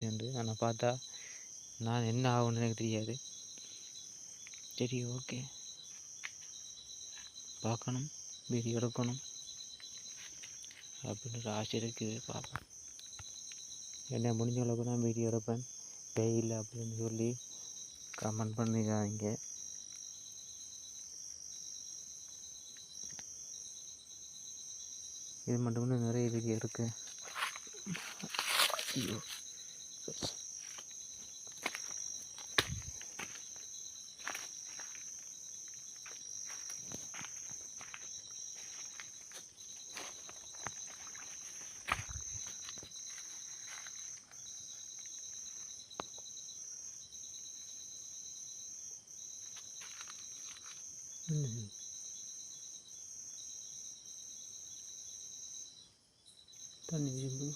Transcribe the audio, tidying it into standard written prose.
என்று ஆனால் பார்த்தா நான் என்ன ஆகும்னு எனக்கு தெரியாது. சரி, ஓகே, பார்க்கணும், வீடியோ எடுக்கணும் அப்படின்னு ஒரு ஆசை இருக்குது. பார்ப்பேன், என்ன முடிஞ்ச அளவுக்கு நான் வீடியோ எடுப்பேன். இல்லை அப்படின்னு சொல்லி கமெண்ட் பண்ணிக்காதீங்க. இது மட்டும் நிறைய வீடியோ இருக்குது. ஐயோ, தண்ணி விரும்பு